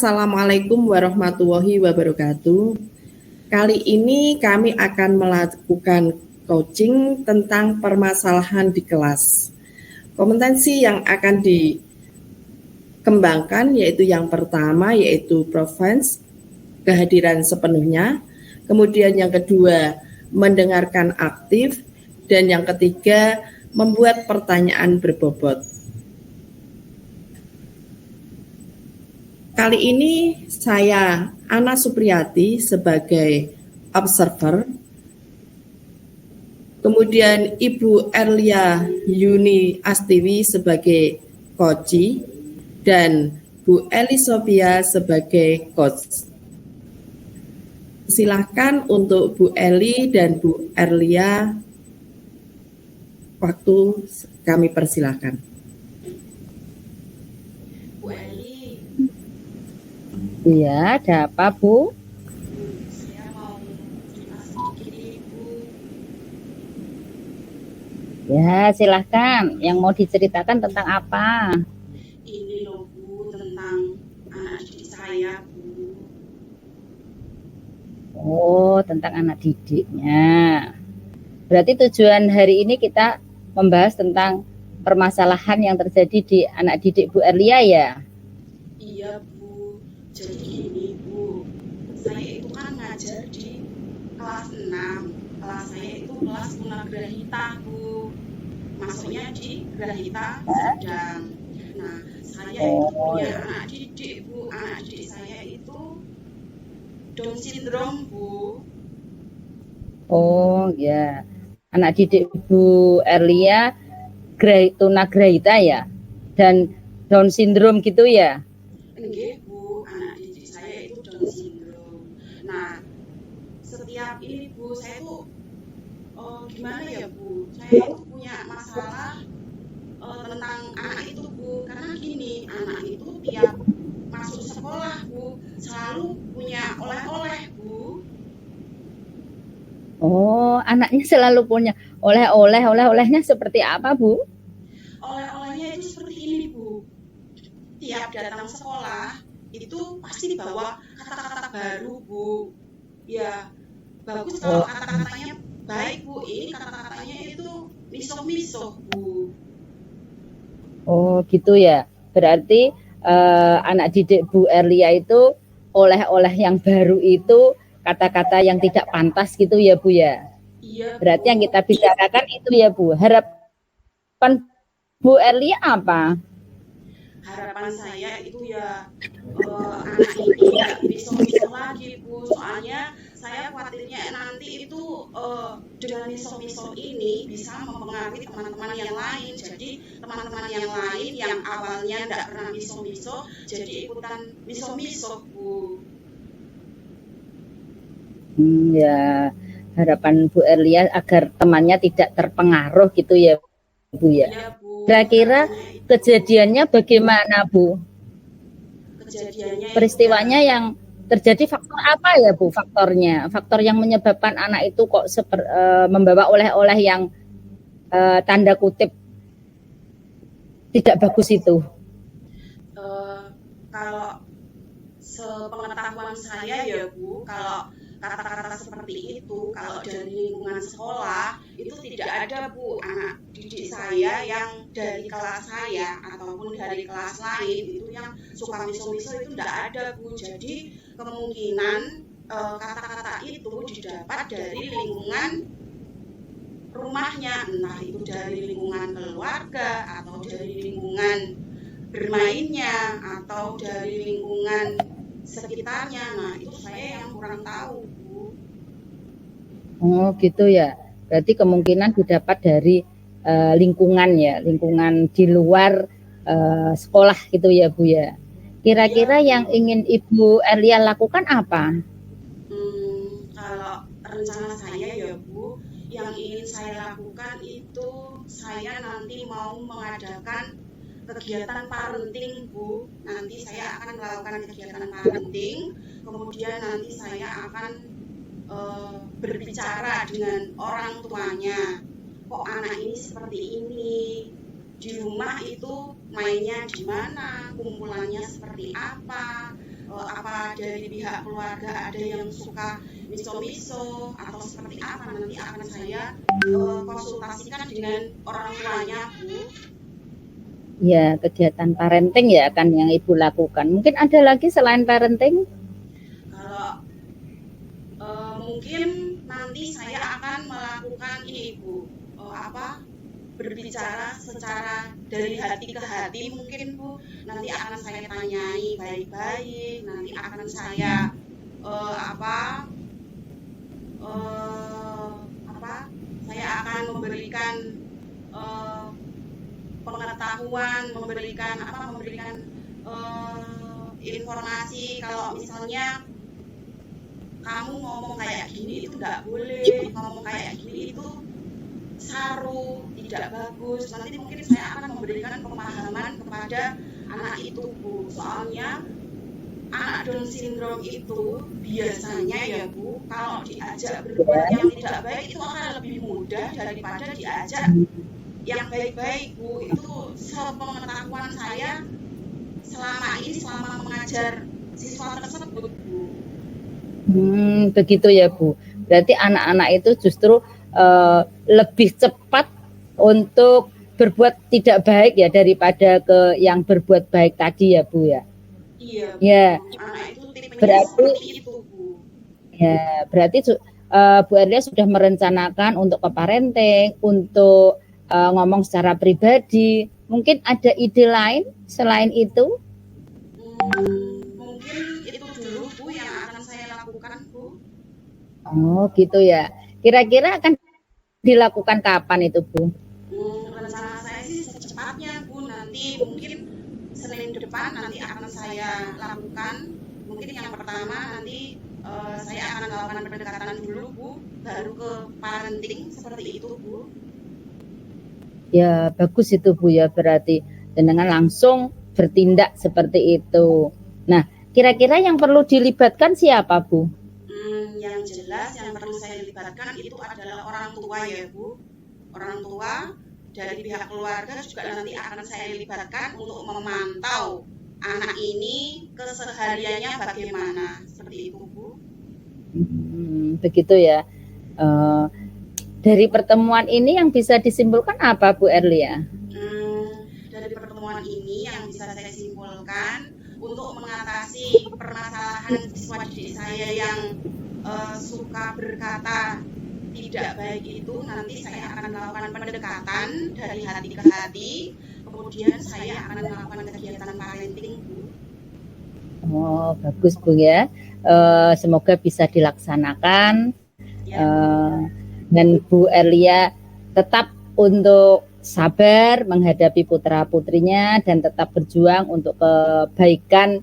Assalamualaikum warahmatullahi wabarakatuh. Kali ini kami akan melakukan coaching tentang permasalahan di kelas. Kompetensi yang akan dikembangkan yaitu yang pertama yaitu presence, kehadiran sepenuhnya. Kemudian yang kedua, mendengarkan aktif. Dan yang ketiga, membuat pertanyaan berbobot. Kali ini saya Ana Supriyati sebagai observer, kemudian Ibu Erlia Yuni Astiwi sebagai coach, dan Bu Eli Sophia sebagai coach. Silakan untuk Bu Eli dan Bu Erlia, waktu kami persilahkan. Bu Eli. Iya, ada apa, Bu? Saya mau cerita sedikit, Ibu. Ya, silahkan. Yang mau diceritakan tentang apa? Ini loh, Bu, tentang anak didik saya, Bu. Oh, tentang anak didiknya. Berarti tujuan hari ini kita membahas tentang permasalahan yang terjadi di anak didik Bu Erlia ya? Iya, Bu. Jadi gini, Bu. Saya itu kan ngajar di kelas 6. Kelas saya itu kelas tunagrahita, Bu. Masuknya di Grahita Sedang. Nah, saya itu punya anak didik, Bu. Anak didik saya itu Down syndrome, Bu. Oh, ya. Anak didik Bu Erlia tunagrahita ya? Dan Down syndrome gitu ya? Enggak, Bu, anak didik saya itu Down syndrome. Nah, setiap ini, Bu, saya tuh gimana ya, Bu? Saya itu punya masalah tentang anak itu, Bu. Karena gini, anak itu tiap masuk sekolah, Bu, selalu punya oleh-oleh, Bu. Oh, anaknya selalu punya oleh-olehnya seperti apa, Bu? Oleh-olehnya itu seperti ini, Bu. Tiap datang sekolah itu pasti bawa kata-kata baru, Bu. Ya, bagus kalau kata-katanya baik, Bu. Ini kata-katanya itu miso-miso, Bu. Oh, gitu ya. Berarti anak didik Bu Erlia itu oleh-oleh yang baru itu kata-kata yang tidak pantas gitu ya, Bu ya. Iya, Berarti Bu. yang kita bicarakan itu ya, Bu. Harapan Bu Erlia apa? Harapan saya itu ya anak ini nggak miso-miso lagi, Bu. Soalnya saya khawatirnya nanti itu dengan miso-miso ini bisa mempengaruhi teman-teman yang lain. Jadi teman-teman yang lain yang awalnya nggak pernah miso-miso jadi ikutan miso-miso, Bu. Ya, harapan Bu Erlia agar temannya tidak terpengaruh gitu ya, Bu ya. Iya, Bu. Kira-kira kejadiannya bagaimana, Bu? Kejadiannya Peristiwanya yang terjadi faktor apa ya, Bu? Faktor yang menyebabkan anak itu kok membawa oleh-oleh yang tanda kutip tidak bagus itu. Kalau sepengetahuan saya ya, Bu, kalau kata-kata seperti itu kalau dari lingkungan sekolah itu tidak ada, Bu. Anak didik saya yang dari kelas saya ataupun dari kelas lain itu yang suka miso-miso itu tidak ada, Bu. Jadi kemungkinan kata-kata itu didapat dari lingkungan rumahnya, entah itu dari lingkungan keluarga atau dari lingkungan bermainnya atau dari lingkungan sekitarnya. Nah, itu saya yang kurang tahu, Bu. Oh, gitu ya. Berarti kemungkinan didapat dari lingkungan ya, lingkungan di luar sekolah gitu ya, Bu ya. Kira-kira yang ingin Ibu Erlia lakukan apa? Kalau rencana saya ya, Bu, yang ingin saya lakukan itu saya nanti mau mengadakan kegiatan parenting, Bu. Nanti saya akan melakukan kegiatan parenting, kemudian nanti saya akan berbicara dengan orang tuanya. Kok anak ini seperti ini? Di rumah itu mainnya di mana? Kumpulannya seperti apa? apa dari pihak keluarga ada yang suka miso-miso atau seperti apa, nanti akan saya konsultasikan dengan orang tuanya, Bu. Ya, kegiatan parenting ya kan yang Ibu lakukan. Mungkin ada lagi selain parenting? Kalau mungkin nanti saya akan melakukan ini, Bu, berbicara secara dari hati ke hati mungkin, Bu. Nanti akan saya tanyai baik-baik, nanti akan saya saya akan memberikan pengetahuan, memberikan informasi kalau misalnya kamu ngomong kayak gini itu nggak boleh, ngomong kayak gini itu saru, tidak bagus. Nanti mungkin saya akan memberikan pemahaman kepada anak itu, Bu. Soalnya anak Down syndrome itu biasanya ya, Bu, kalau diajak berbuat yang tidak baik itu akan lebih mudah daripada diajak yang baik-baik, Bu. Itu sepengetahuan saya selama mengajar siswa tersebut, Bu. Begitu ya, Bu. Berarti anak-anak itu justru lebih cepat untuk berbuat tidak baik ya daripada ke yang berbuat baik tadi ya, Bu ya. Iya, Bu. Ya. Anak itu tipenya Berarti seperti itu, Bu. Ya, berarti Bu Erlia sudah merencanakan untuk ke parenting, untuk ngomong secara pribadi. Mungkin ada ide lain selain itu? Mungkin itu dulu, Bu, yang akan saya lakukan, Bu. Oh, gitu ya. Kira-kira akan dilakukan kapan itu, Bu? Rencana saya sih secepatnya, Bu. Nanti mungkin Senin depan nanti akan saya lakukan. Mungkin yang pertama nanti saya akan melakukan pendekatan dulu, Bu, baru ke parenting seperti itu, Bu. Ya, bagus itu, Bu ya. Berarti dengan langsung bertindak seperti itu. Nah, kira-kira yang perlu dilibatkan siapa, Bu? Yang jelas yang perlu saya libatkan itu adalah orang tua ya, Bu. Orang tua dari pihak keluarga juga nanti akan saya libatkan untuk memantau anak ini kesehariannya bagaimana, seperti itu, Bu. Begitu ya. Dari pertemuan ini yang bisa disimpulkan apa, Bu Erlia? Dari pertemuan ini yang bisa saya simpulkan untuk mengatasi permasalahan siswa didik saya yang suka berkata tidak baik itu, nanti saya akan melakukan pendekatan dari hati ke hati, kemudian saya akan melakukan kegiatan parenting, Bu. Oh, bagus, Bu ya. Semoga bisa dilaksanakan Ya. Dan Bu Erlia tetap untuk sabar menghadapi putra-putrinya dan tetap berjuang untuk kebaikan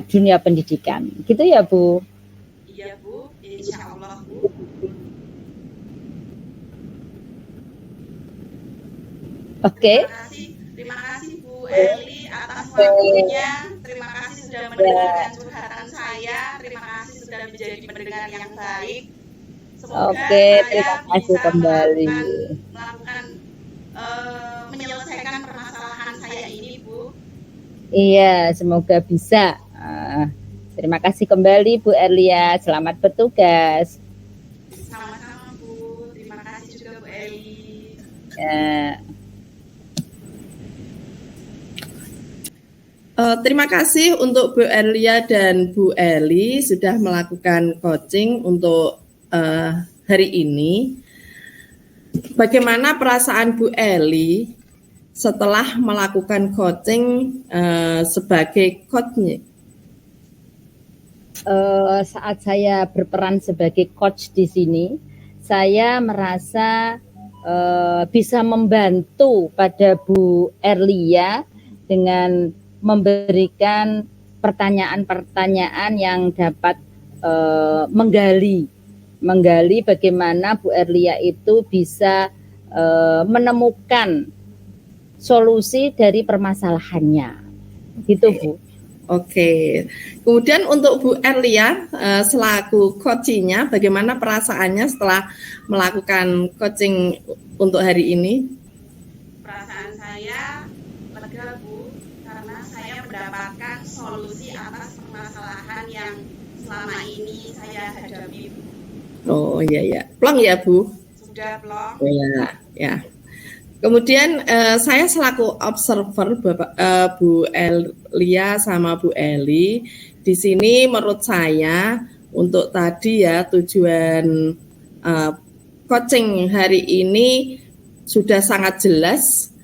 dunia pendidikan. Gitu ya, Bu? Iya, Bu. Insya Allah, Bu. Oke. Terima kasih Bu Eli atas waktunya. Terima kasih sudah mendengarkan curhatan saya. Terima kasih sudah menjadi pendengar yang baik. Semoga terima kasih bisa kembali. Menyelesaikan permasalahan saya ini, Bu. Iya, semoga bisa. Terima kasih kembali Bu Erlia. Selamat bertugas. Sama-sama, Bu. Terima kasih juga Bu Eli. Terima kasih untuk Bu Erlia dan Bu Eli sudah melakukan coaching untuk hari ini. Bagaimana perasaan Bu Eli setelah melakukan coaching sebagai coach-nya? Saat saya berperan sebagai coach di sini, saya merasa bisa membantu pada Bu Erlia dengan memberikan pertanyaan-pertanyaan yang dapat menggali bagaimana Bu Erlia itu bisa menemukan solusi dari permasalahannya, gitu Bu. Oke. Kemudian untuk Bu Erlia selaku coachingnya, bagaimana perasaannya setelah melakukan coaching untuk hari ini? Perasaan saya lega, Bu, karena saya mendapatkan solusi atas permasalahan selama ini saya hadapi. Oh iya ya, plong ya Bu. Sudah plong. Ya, ya. Kemudian saya selaku observer Bu Elia sama Bu Eli di sini menurut saya untuk tadi ya tujuan coaching hari ini sudah sangat jelas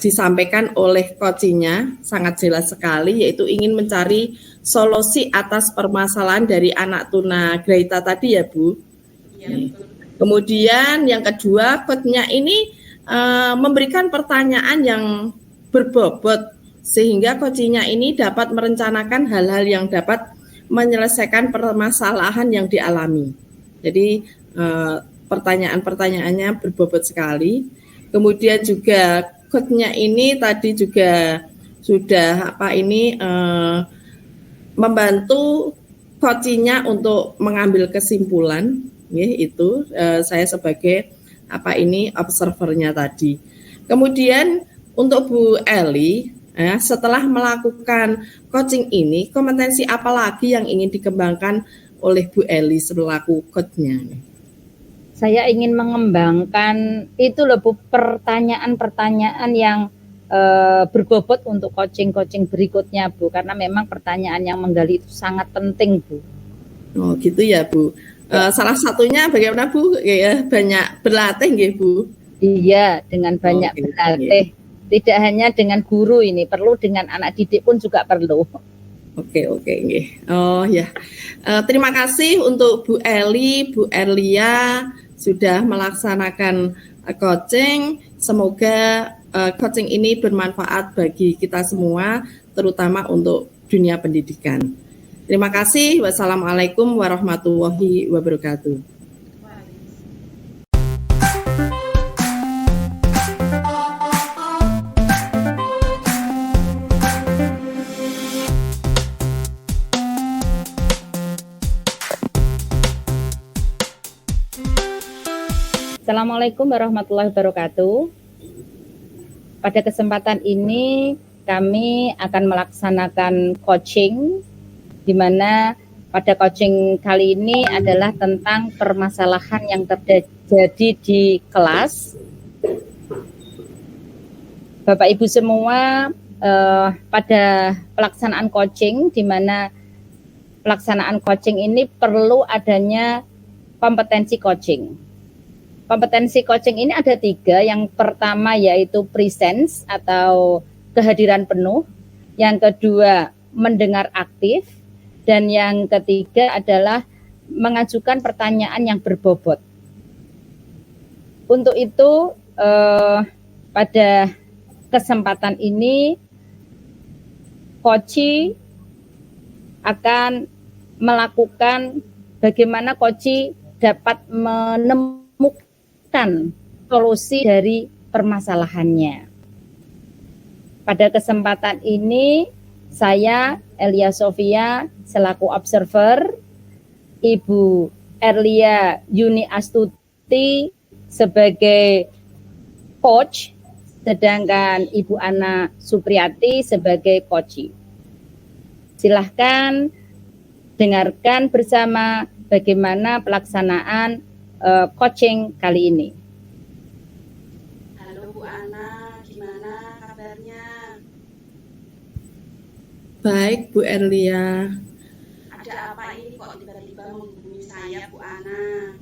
disampaikan oleh coachingnya, sangat jelas sekali, yaitu ingin mencari solusi atas permasalahan dari anak tunagrahita tadi ya Bu. Iya, betul. Kemudian yang kedua, coachnya ini memberikan pertanyaan yang berbobot sehingga coachnya ini dapat merencanakan hal-hal yang dapat menyelesaikan permasalahan yang dialami. Jadi pertanyaan-pertanyaannya berbobot sekali. Kemudian juga coachnya ini tadi juga sudah membantu coachnya untuk mengambil kesimpulan, itu saya sebagai observernya tadi. Kemudian untuk Bu Eli, setelah melakukan coaching ini, kompetensi apa lagi yang ingin dikembangkan oleh Bu Eli selaku coachnya? Saya ingin mengembangkan itu loh Bu, pertanyaan-pertanyaan yang berbobot untuk coaching-coaching berikutnya Bu, karena memang pertanyaan yang menggali itu sangat penting Bu. Oh gitu ya Bu. Salah satunya bagaimana Bu? Ya, banyak berlatih nggih Bu? Iya, dengan banyak berlatih. Tidak hanya dengan guru ini, perlu dengan anak didik pun juga perlu. Oke, nggih. Oh ya. Terima kasih untuk Bu Eli, Bu Erlia sudah melaksanakan coaching. Semoga coaching ini bermanfaat bagi kita semua, terutama untuk dunia pendidikan. Terima kasih. Wassalamualaikum warahmatullahi wabarakatuh. Assalamualaikum warahmatullahi wabarakatuh. Pada kesempatan ini kami akan melaksanakan coaching, di mana pada coaching kali ini adalah tentang permasalahan yang terjadi di kelas. Bapak Ibu semua, pada pelaksanaan coaching, di mana pelaksanaan coaching ini perlu adanya kompetensi coaching. Kompetensi coaching ini ada 3. Yang pertama yaitu presence atau kehadiran penuh. Yang kedua mendengar aktif. Dan yang ketiga adalah mengajukan pertanyaan yang berbobot. Untuk itu pada kesempatan ini coach akan melakukan bagaimana coach dapat menemukan solusi dari permasalahannya. Pada kesempatan ini saya Elia Sofia selaku observer, Ibu Erlia Yuni Astuti sebagai coach, sedangkan Ibu Ana Supriyati sebagai coach. Silahkan dengarkan bersama bagaimana pelaksanaan coaching kali ini. Halo Bu Ana, gimana kabarnya? Baik Bu Erlia. Ada apa ini kok tiba-tiba menghubungi saya Bu Ana?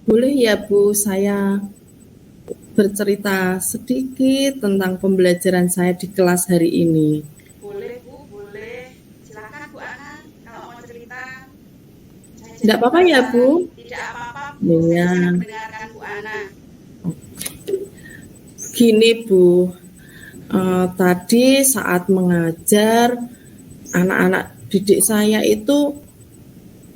Boleh ya Bu, saya bercerita sedikit tentang pembelajaran saya di kelas hari ini. Boleh Bu, boleh. Silakan Bu Ana, kalau mau cerita. Tidak apa-apa ya Bu? Tidak apa-apa Bu, Iya. saya mendengarkan Bu Ana. Gini Bu, tadi saat mengajar anak-anak didik saya itu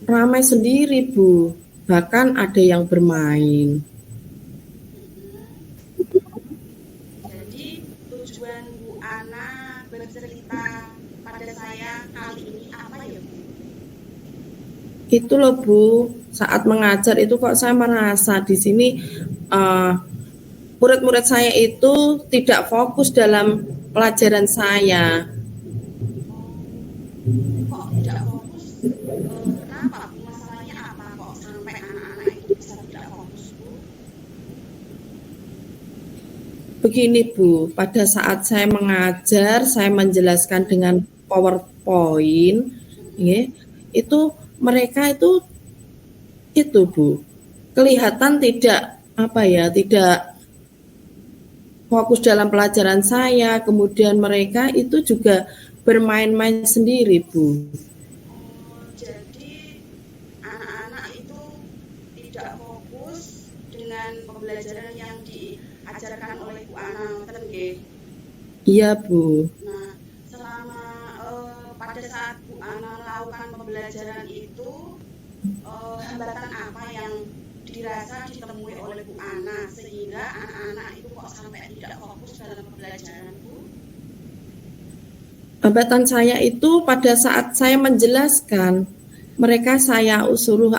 ramai sendiri Bu, bahkan ada yang bermain. Jadi tujuan Bu Ana bercerita pada saya kali ini apa ya Bu? Itu loh Bu, saat mengajar itu kok saya merasa di sini murid-murid saya itu tidak fokus dalam pelajaran saya. Kok tidak fokus Begini Bu, pada saat saya mengajar, saya menjelaskan dengan PowerPoint, ya, itu mereka itu Bu, kelihatan tidak tidak fokus dalam pelajaran saya. Kemudian mereka itu juga bermain-main sendiri Bu. Jadi anak-anak itu tidak fokus dengan pembelajaran yang diajarkan oleh Bu Ana, ngoten nggih? Iya Bu. Nah, selama pada saat Bu Ana melakukan pembelajaran itu, hambatan apa yang dirasa ditemui oleh Bu Ana sehingga anak-anak itu kok sampai tidak fokus dalam pembelajaran, Bu? Hambatan saya itu pada saat saya menjelaskan, mereka saya suruh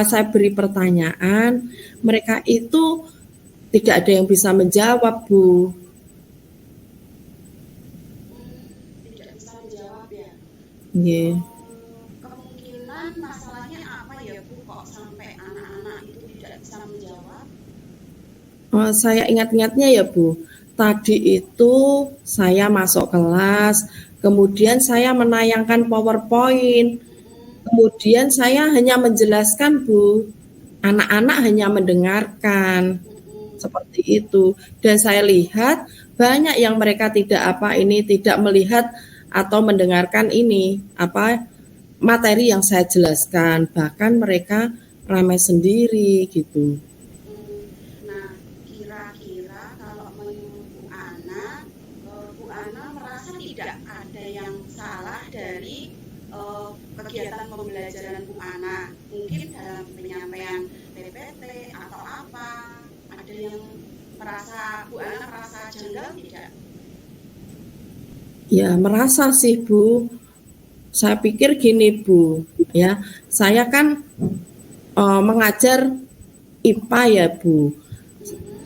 saya beri pertanyaan, mereka itu tidak ada yang bisa menjawab Bu. Tidak bisa menjawab ya. Yeah. Kemungkinan masalahnya apa ya Bu, kok sampai anak-anak itu tidak bisa menjawab? Saya ingat-ingatnya ya Bu, tadi itu saya masuk kelas, kemudian saya menayangkan PowerPoint, kemudian saya hanya menjelaskan Bu, anak-anak hanya mendengarkan, seperti itu. Dan saya lihat banyak yang mereka tidak melihat atau mendengarkan materi yang saya jelaskan, bahkan mereka ramai sendiri gitu. Nah, kira-kira kalau menurut Bu Ana merasa tidak ada yang salah dari kegiatan pembelajaran Bu Ana, mungkin dalam penyampaian PPT atau apa, ada yang Bu Ana merasa janggal tidak? Ya, merasa sih Bu. Saya pikir gini Bu, ya, saya kan mengajar IPA ya Bu.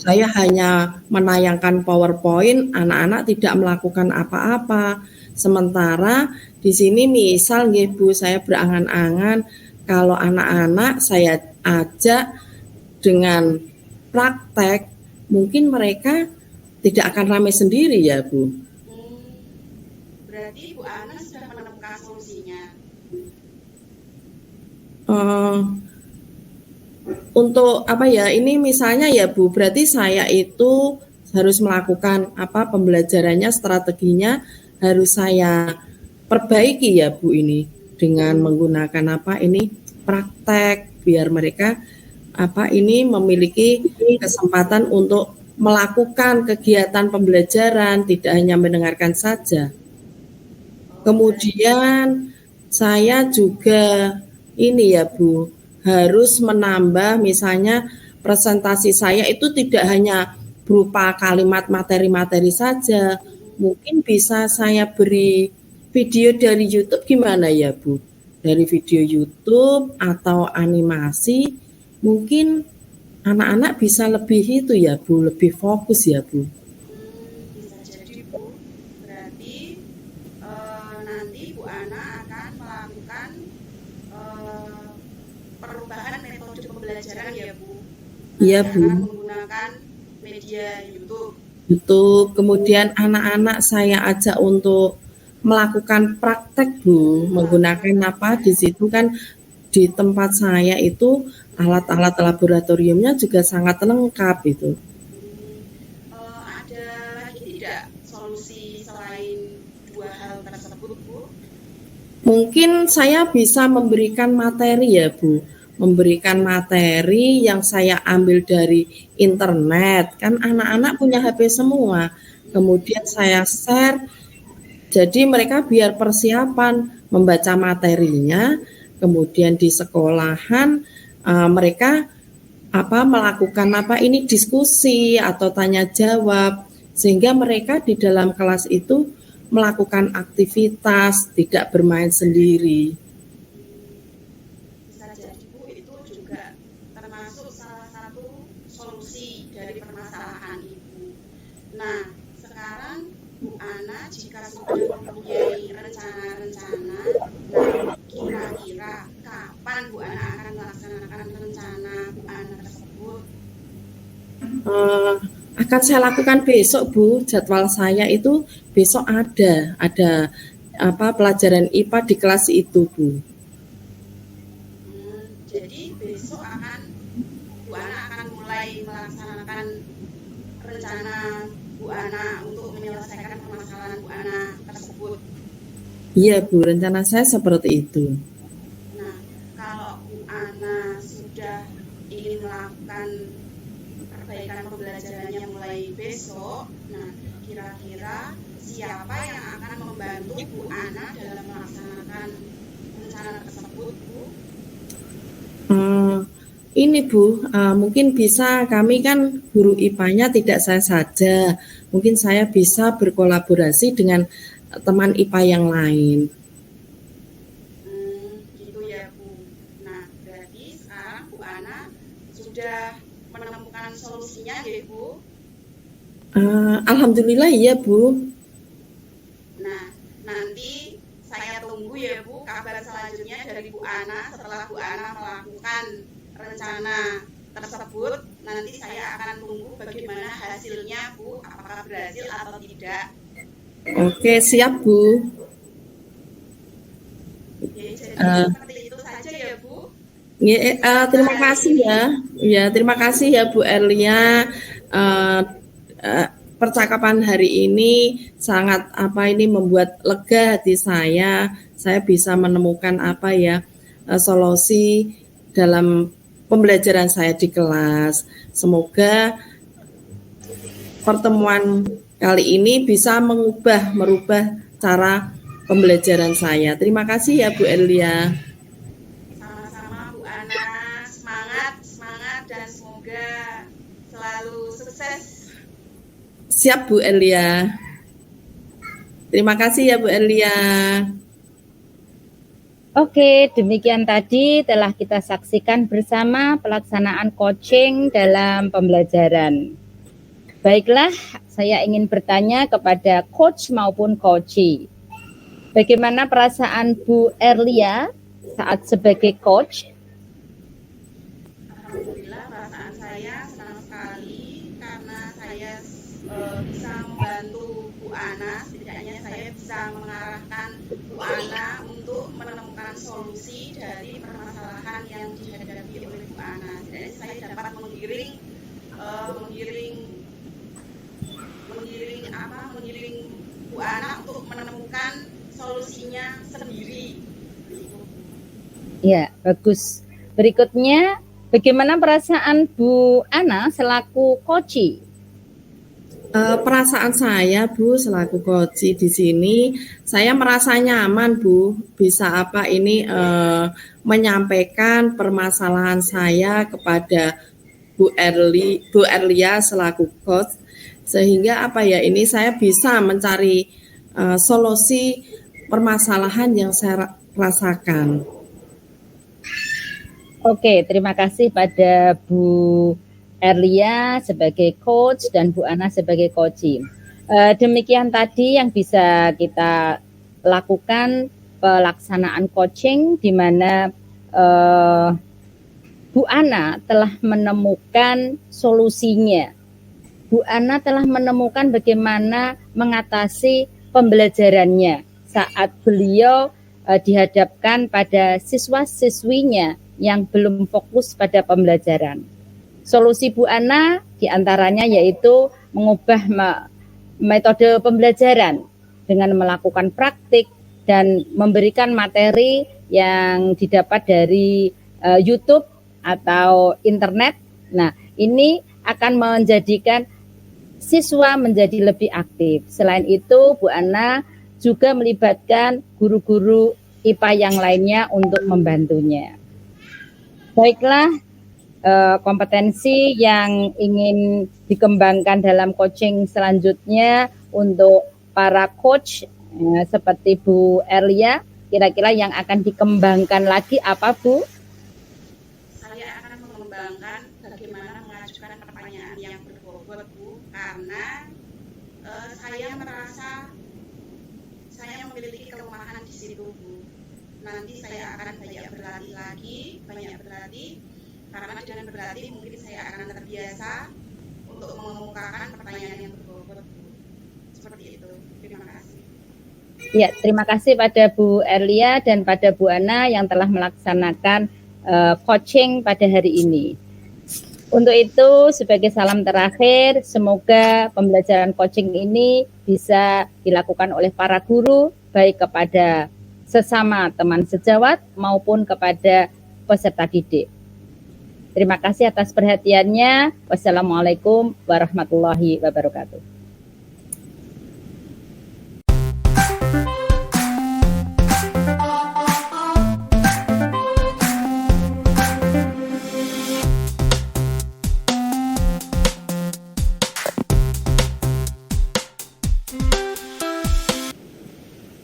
Saya hanya menayangkan PowerPoint, anak-anak tidak melakukan apa-apa. Sementara di sini misal nggih Bu, saya berangan-angan kalau anak-anak saya ajak dengan praktek, mungkin mereka tidak akan ramai sendiri ya Bu. Berarti Bu Ana sudah menemukan solusinya. Untuk ini misalnya ya Bu, berarti saya itu harus melakukan pembelajarannya, strateginya harus saya perbaiki ya Bu ini dengan menggunakan praktek, biar mereka memiliki kesempatan untuk melakukan kegiatan pembelajaran, tidak hanya mendengarkan saja. Kemudian saya juga ya Bu, harus menambah, misalnya presentasi saya itu tidak hanya berupa kalimat materi-materi saja, mungkin bisa saya beri video dari YouTube, gimana ya Bu? Dari video YouTube atau animasi, mungkin anak-anak bisa lebih ya Bu, lebih fokus ya Bu. Bisa jadi Bu, berarti nanti Bu Ana akan melakukan perubahan metode pembelajaran ya Bu. Iya Bu. Menggunakan media YouTube. Kemudian anak-anak saya ajak untuk melakukan praktek Bu, menggunakan di situ kan di tempat saya itu alat-alat laboratoriumnya juga sangat lengkap itu. Ada lagi tidak solusi selain dua hal tersebut Bu? Mungkin saya bisa memberikan materi ya Bu, memberikan materi yang saya ambil dari internet, kan anak-anak punya HP semua, kemudian saya share, jadi mereka biar persiapan membaca materinya, kemudian di sekolahan mereka melakukan diskusi atau tanya jawab, sehingga mereka di dalam kelas itu melakukan aktivitas, tidak bermain sendiri. Bisa jadi Bu, itu juga termasuk salah satu solusi dari permasalahan Ibu. Nah, sekarang Bu Ana jika sudah mempunyai rencana-rencana, nah kira-kira kapan Bu Ana akan melaksanakan rencana Bu Ana tersebut? Akan saya lakukan besok, Bu. Jadwal saya itu besok ada apa pelajaran IPA di kelas itu, Bu. Jadi besok Bu Ana akan mulai melaksanakan rencana Bu Ana untuk menyelesaikan permasalahan Bu Ana tersebut. Iya, Bu, rencana saya seperti itu. Nah, kalau Bu Ana sudah ingin melakukan perbaikan pembelajarannya mulai besok, nah kira-kira siapa yang akan membantu Bu Ana dalam melaksanakan rencana tersebut, Bu? Ini Bu, mungkin bisa, kami kan guru IPA-nya tidak saya saja, mungkin saya bisa berkolaborasi dengan teman IPA yang lain. Gitu ya Bu. Nah, berarti sekarang Bu Ana sudah menemukan solusinya ya Bu? Alhamdulillah iya Bu. Nah, nanti saya tunggu ya Bu kabar selanjutnya dari Bu Ana setelah Bu Ana melakukan rencana tersebut. Nanti saya akan tunggu bagaimana hasilnya Bu, apakah berhasil atau tidak. Oke, siap Bu. Oke, jadi seperti itu saja ya Bu. Terima kasih ya. Ya, terima kasih ya Bu Erlia. Percakapan hari ini sangat membuat lega hati saya. Saya bisa menemukan solusi dalam pembelajaran saya di kelas. Semoga pertemuan kali ini bisa merubah cara pembelajaran saya. Terima kasih ya Bu Erlia. Sama-sama Bu Ana, semangat dan semoga selalu sukses. Siap Bu Erlia. Terima kasih ya Bu Erlia. Oke, demikian tadi telah kita saksikan bersama pelaksanaan coaching dalam pembelajaran. Baiklah, saya ingin bertanya kepada coach maupun coachee. Bagaimana perasaan Bu Erlia saat sebagai coach? Alhamdulillah, perasaan saya senang sekali karena saya bisa membantu Bu Ana. Setidaknya saya bisa mengarahkan Bu Ana untuk menemukan solusi dari permasalahan yang dihadapi oleh Bu Ana. Setidaknya saya dapat menggiring Bu Ana untuk menemukan solusinya sendiri. Ya, bagus. Berikutnya, bagaimana perasaan Bu Ana selaku coachee? Perasaan saya Bu selaku coach di sini, saya merasa nyaman Bu, bisa menyampaikan permasalahan saya kepada Bu Erlia selaku coach, sehingga ini saya bisa mencari solusi permasalahan yang saya rasakan. Oke, terima kasih pada Bu Erlia sebagai coach dan Bu Ana sebagai coachee. Demikian tadi yang bisa kita lakukan pelaksanaan coaching di mana Bu Ana telah menemukan solusinya. Bu Ana telah menemukan bagaimana mengatasi pembelajarannya saat beliau dihadapkan pada siswa-siswinya yang belum fokus pada pembelajaran. Solusi Bu Ana diantaranya yaitu mengubah metode pembelajaran dengan melakukan praktik dan memberikan materi yang didapat dari YouTube atau internet. Nah, ini akan menjadikan siswa menjadi lebih aktif. Selain itu, Bu Ana juga melibatkan guru-guru IPA yang lainnya untuk membantunya. Baiklah, kompetensi yang ingin dikembangkan dalam coaching selanjutnya untuk para coach seperti Bu Erlia, kira-kira yang akan dikembangkan lagi apa Bu? Saya akan mengembangkan bagaimana mengajukan pertanyaan yang berbobot Bu, karena saya merasa saya memiliki kelemahan di situ Bu. Nanti saya akan banyak berlatih, karena dengan berlatih mungkin saya akan terbiasa untuk mengemukakan pertanyaan yang berbobot, Bu. Seperti itu. Terima kasih. Ya, terima kasih pada Bu Erlia dan pada Bu Ana yang telah melaksanakan coaching pada hari ini. Untuk itu, sebagai salam terakhir, semoga pembelajaran coaching ini bisa dilakukan oleh para guru, baik kepada sesama teman sejawat maupun kepada peserta didik. Terima kasih atas perhatiannya. Wassalamualaikum warahmatullahi wabarakatuh.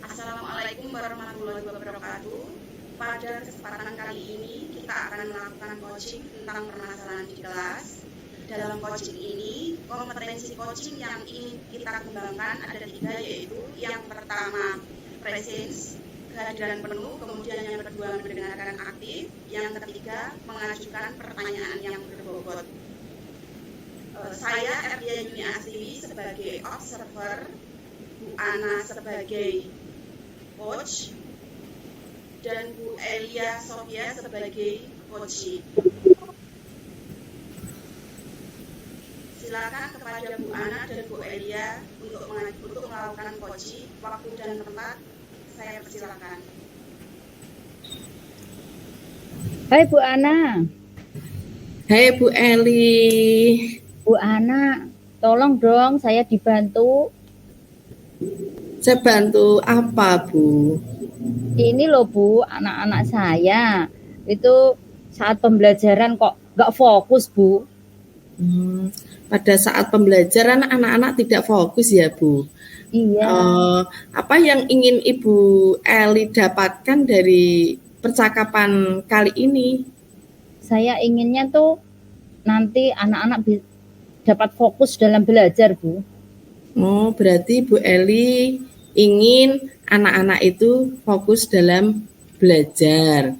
Assalamualaikum warahmatullahi wabarakatuh. Pada kesempatan kali ini kita akan melakukan coaching tentang permasalahan di kelas. Dalam coaching ini, kompetensi coaching yang ingin kita kembangkan ada 3, yaitu yang pertama presence, kehadiran penuh, kemudian yang kedua mendengarkan aktif, yang ketiga mengajukan pertanyaan yang berbobot. Saya Erlia Yuni Asliwi sebagai observer, Bu Ana sebagai coach, dan Bu Elia Sofia sebagai coach. Silakan kepada Bu Ana dan Bu Elia untuk melakukan coaching. Waktu dan tempat saya persilakan. Hai Bu Ana. Hai Bu Eli. Bu Ana, tolong dong saya dibantu. Saya bantu apa, Bu? Ini loh Bu, anak-anak saya itu saat pembelajaran kok nggak fokus Bu. Pada saat pembelajaran anak-anak tidak fokus ya, Bu? Iya. Apa yang ingin Ibu Eli dapatkan dari percakapan kali ini? Saya inginnya tuh nanti anak-anak dapat fokus dalam belajar Bu. Oh, berarti Bu Eli ingin anak-anak itu fokus dalam belajar.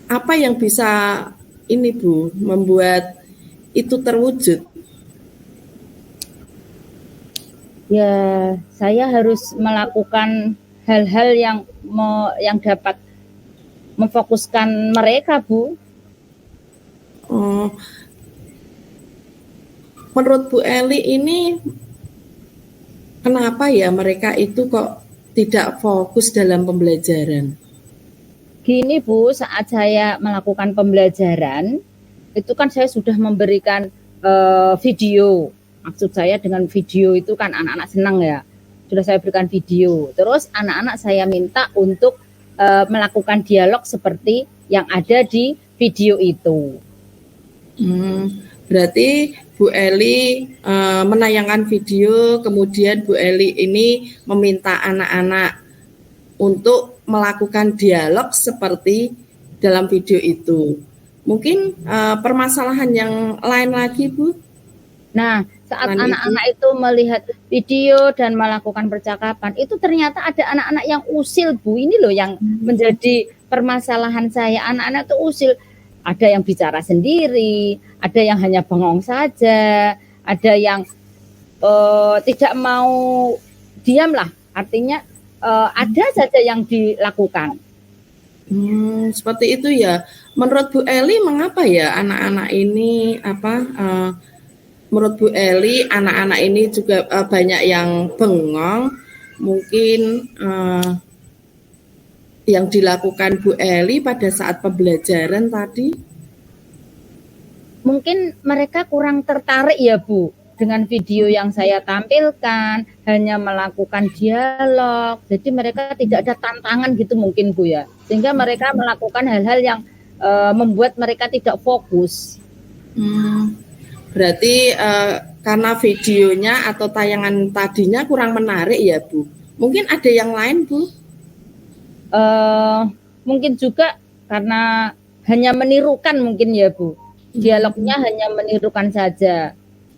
Apa yang bisa ini Bu membuat itu terwujud? Ya, saya harus melakukan hal-hal yang dapat memfokuskan mereka Bu. Menurut Bu Eli ini kenapa ya mereka itu kok tidak fokus dalam pembelajaran? Gini Bu, saat saya melakukan pembelajaran, itu kan saya sudah memberikan video. Maksud saya dengan video itu kan anak-anak senang ya. Sudah saya berikan video. Terus anak-anak saya minta untuk melakukan dialog seperti yang ada di video itu. Berarti Bu Eli menayangkan video, kemudian Bu Eli ini meminta anak-anak untuk melakukan dialog seperti dalam video itu. Mungkin permasalahan yang lain lagi, Bu? Nah, saat anak-anak itu melihat video dan melakukan percakapan, itu ternyata ada anak-anak yang usil, Bu. Ini loh yang menjadi permasalahan saya. Anak-anak itu usil. Ada yang bicara sendiri, ada yang hanya bengong saja, ada yang tidak mau diam lah. Artinya ada saja yang dilakukan. Seperti itu ya. Menurut Bu Eli, mengapa ya anak-anak ini menurut Bu Eli anak-anak ini juga banyak yang bengong? Mungkin yang dilakukan Bu Eli pada saat pembelajaran tadi? Mungkin mereka kurang tertarik ya Bu dengan video yang saya tampilkan, hanya melakukan dialog. Jadi mereka tidak ada tantangan gitu mungkin Bu ya. Sehingga mereka melakukan hal-hal yang membuat mereka tidak fokus. Berarti karena videonya atau tayangan tadinya kurang menarik ya Bu. Mungkin ada yang lain Bu? Mungkin juga karena hanya menirukan mungkin ya Bu. Dialognya hanya menirukan saja.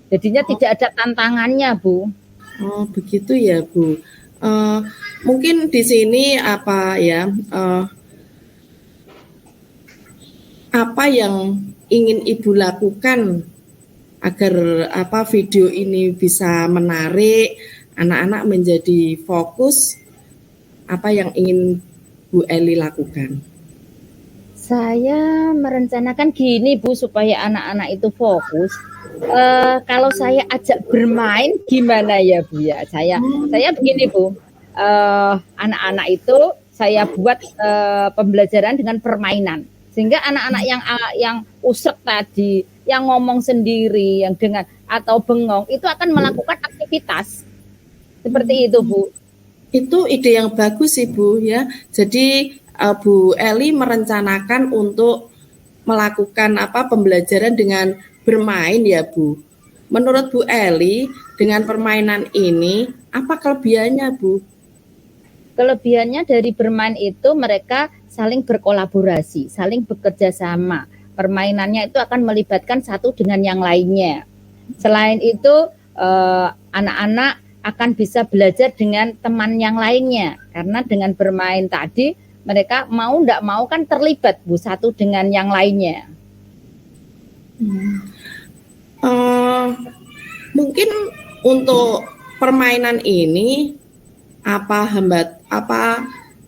Jadinya tidak ada tantangannya Bu. Oh begitu ya Bu. Mungkin di sini apa yang ingin Ibu lakukan agar video ini bisa menarik anak-anak menjadi fokus? Apa yang ingin Bu Eli lakukan? Saya merencanakan gini Bu, supaya anak-anak itu fokus. Kalau saya ajak bermain gimana ya Bu ya? Saya begini Bu, anak-anak itu saya buat pembelajaran dengan permainan, sehingga anak-anak yang usrek tadi, yang ngomong sendiri, yang dengan atau bengong itu akan melakukan aktivitas seperti itu Bu. Itu ide yang bagus Ibu ya. Jadi Bu Eli merencanakan untuk melakukan pembelajaran dengan bermain ya Bu. Menurut Bu Eli, dengan permainan ini apa kelebihannya Bu? Kelebihannya dari bermain itu mereka saling berkolaborasi, saling bekerja sama. Permainannya itu akan melibatkan satu dengan yang lainnya. Selain itu anak-anak akan bisa belajar dengan teman yang lainnya, karena dengan bermain tadi mereka mau tidak mau kan terlibat Bu, satu dengan yang lainnya. Mungkin untuk permainan ini apa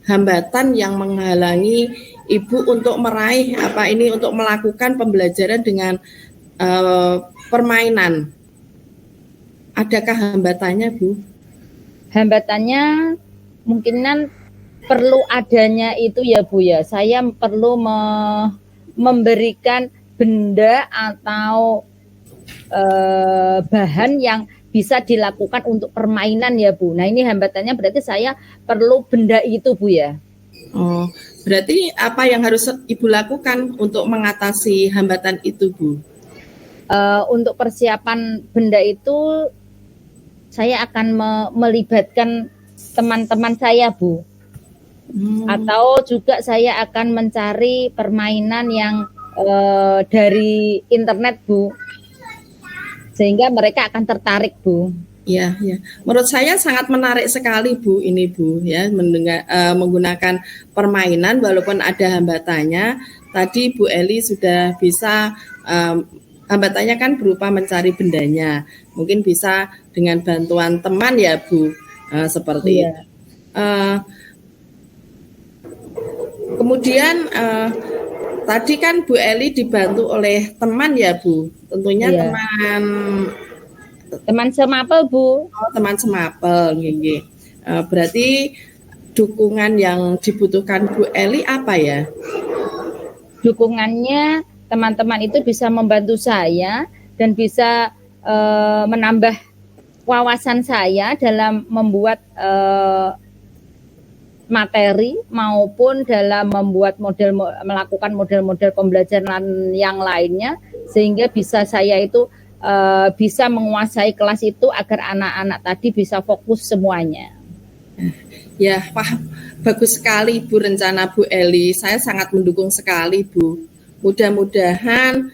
hambatan yang menghalangi Ibu untuk meraih untuk melakukan pembelajaran dengan permainan? Adakah hambatannya Bu? Hambatannya mungkinan perlu adanya itu ya Bu ya. Saya perlu memberikan benda atau bahan yang bisa dilakukan untuk permainan ya Bu. Nah ini hambatannya berarti saya perlu benda itu Bu ya. Oh, berarti apa yang harus Ibu lakukan untuk mengatasi hambatan itu Bu? Untuk persiapan benda itu saya akan melibatkan teman-teman saya Bu. Atau juga saya akan mencari permainan yang dari internet Bu, sehingga mereka akan tertarik Bu. Ya. Menurut saya sangat menarik sekali Bu ini Bu ya, menggunakan permainan walaupun ada hambatannya. Tadi Bu Eli sudah bisa hambatannya kan berupa mencari bendanya. Mungkin bisa dengan bantuan teman ya Bu, seperti itu. Kemudian tadi kan Bu Eli dibantu oleh teman ya Bu, tentunya teman semapel Bu. Teman semapel, gini. Berarti dukungan yang dibutuhkan Bu Eli apa ya? Dukungannya teman-teman itu bisa membantu saya dan bisa menambah wawasan saya dalam membuat materi maupun dalam melakukan model-model pembelajaran yang lainnya, sehingga bisa saya itu bisa menguasai kelas itu agar anak-anak tadi bisa fokus semuanya. Ya, paham. Bagus sekali Bu rencana Bu Eli. Saya sangat mendukung sekali Bu. Mudah-mudahan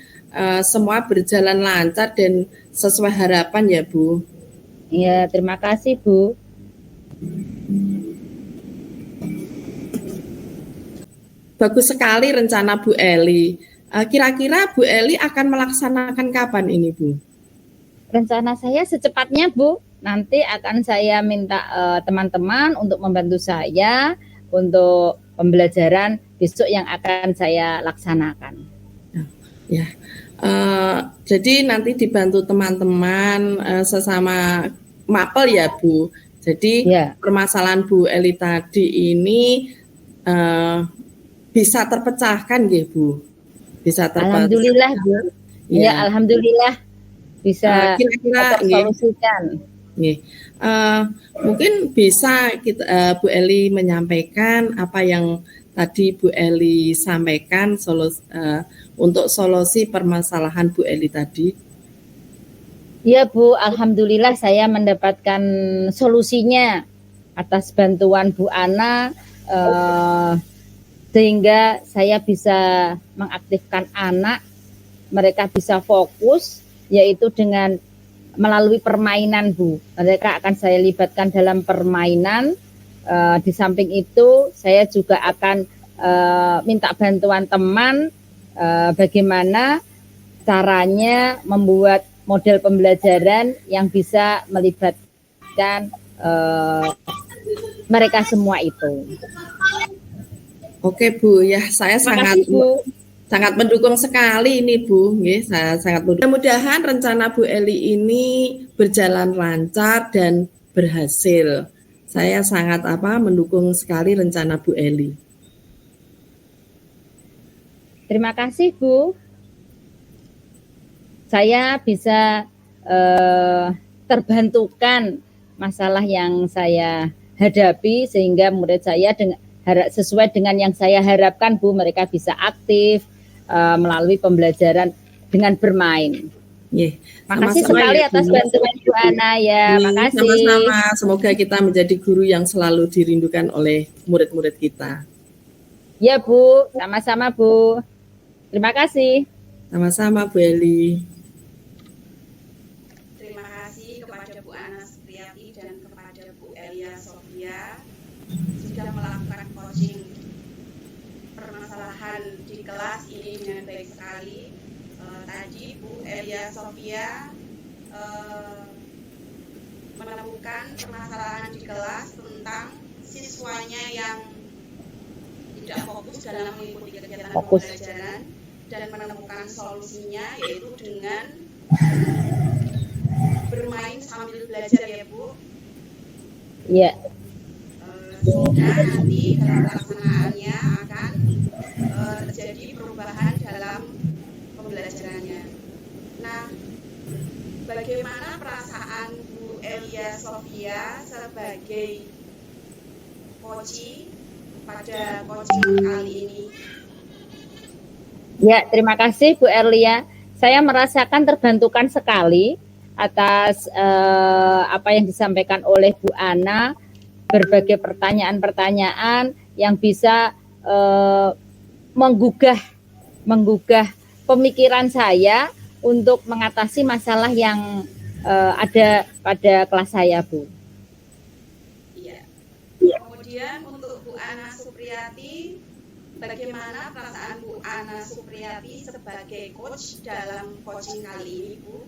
semua berjalan lancar dan sesuai harapan ya Bu. Ya, terima kasih Bu. Bagus sekali rencana Bu Eli. Kira-kira Bu Eli akan melaksanakan kapan ini Bu? Rencana saya secepatnya Bu. Nanti akan saya minta teman-teman untuk membantu saya untuk pembelajaran besok yang akan saya laksanakan. Ya, jadi nanti dibantu teman-teman sesama mapel ya Bu. Jadi permasalahan Bu Eli tadi ini bisa terpecahkan ya Bu. Bisa terpecahkan. Alhamdulillah Bu. Ya, alhamdulillah bisa tersolusikan. Mungkin bisa Bu Eli menyampaikan apa yang tadi Bu Eli sampaikan untuk solusi permasalahan Bu Eli tadi. Ya Bu, alhamdulillah saya mendapatkan solusinya atas bantuan Bu Ana, sehingga saya bisa mengaktifkan anak, mereka bisa fokus, yaitu dengan melalui permainan Bu. Mereka akan saya libatkan dalam permainan. Di samping itu saya juga akan minta bantuan teman bagaimana caranya membuat model pembelajaran yang bisa melibatkan mereka semua itu. Oke Bu, ya saya sangat Makasih, Bu. sangat mendukung sekali ini Bu, nggih, saya sangat mendukung. Mudah-mudahan rencana Bu Eli ini berjalan lancar dan berhasil. Saya sangat mendukung sekali rencana Bu Eli. Terima kasih, Bu. Saya bisa terbantukan masalah yang saya hadapi sehingga murid saya sesuai dengan yang saya harapkan, Bu, mereka bisa aktif melalui pembelajaran dengan bermain. Yeah. Makasih sekali atas bantuan Bu Ana ya. Makasih. Sama-sama. Semoga kita menjadi guru yang selalu dirindukan oleh murid-murid kita. Ya Bu, sama-sama Bu. Terima kasih. Sama-sama Bu Eli. Terima kasih kepada Bu Ana Supriyati dan kepada Bu Elia Sofia sudah melakukan coaching permasalahan di kelas ini dengan baik sekali. Tadi Bu Elia Sofia menemukan permasalahan di kelas tentang siswanya yang tidak fokus dalam mengikuti kegiatan pembelajaran dan menemukan solusinya yaitu dengan bermain sambil belajar ya Bu. Iya. Sehingga nanti dalam pelaksanaannya akan terjadi perubahan dalam pembelajarannya. Nah, bagaimana perasaan Bu Elia Sofia sebagai coach pada coaching kali ini? Ya, terima kasih Bu Erlia. Saya merasakan terbantukan sekali atas apa yang disampaikan oleh Bu Ana, berbagai pertanyaan-pertanyaan yang bisa menggugah pemikiran saya untuk mengatasi masalah yang ada pada kelas saya, Bu. Iya. Kemudian untuk Bu Ana Supriyati, bagaimana perasaan Bu Ana Supriyati sebagai coach dalam coaching kali ini, Bu?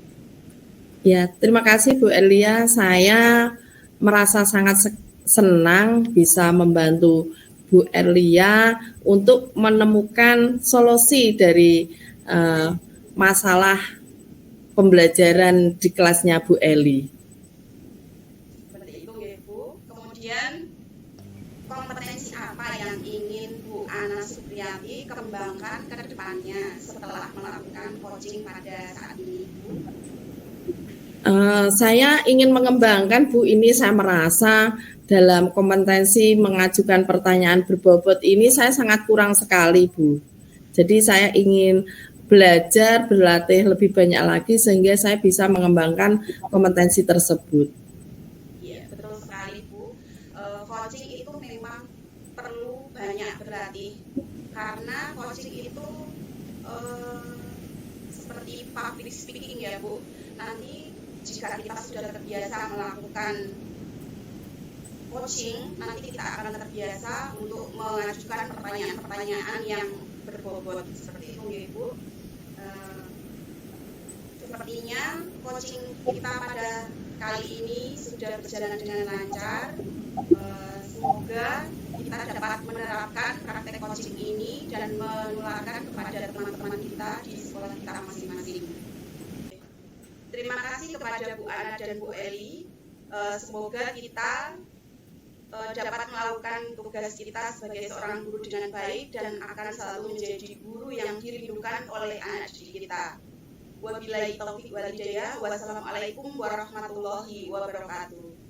Ya, terima kasih Bu Elia. Saya merasa sangat senang bisa membantu Bu Elia untuk menemukan solusi dari masalah pembelajaran di kelasnya Bu Eli. Seperti itu ya Bu. Kemudian kompetensi apa yang ingin Bu Ana Supriyati kembangkan ke depannya setelah melakukan coaching pada saat ini, Bu? Saya ingin mengembangkan Bu, ini saya merasa dalam kompetensi mengajukan pertanyaan berbobot ini saya sangat kurang sekali Bu. Jadi saya ingin belajar, berlatih lebih banyak lagi sehingga saya bisa mengembangkan kompetensi tersebut. Iya, betul sekali Bu. Coaching itu memang perlu banyak berlatih karena coaching itu seperti public speaking ya Bu. Nanti jika kita sudah terbiasa melakukan coaching, nanti kita akan terbiasa untuk mengajukan pertanyaan-pertanyaan yang berbobot seperti itu ya Bu. Sepertinya coaching kita pada kali ini sudah berjalan dengan lancar. Semoga kita dapat menerapkan praktek coaching ini dan menularkan kepada teman-teman kita di sekolah kita masing-masing. Terima kasih kepada Bu Ana dan Bu Eli. Semoga kita dapat melakukan tugas kita sebagai seorang guru dengan baik dan akan selalu menjadi guru yang dirindukan oleh anak didik kita. Wabillahi taufiq wal hidayah. Wassalamualaikum warahmatullahi wabarakatuh.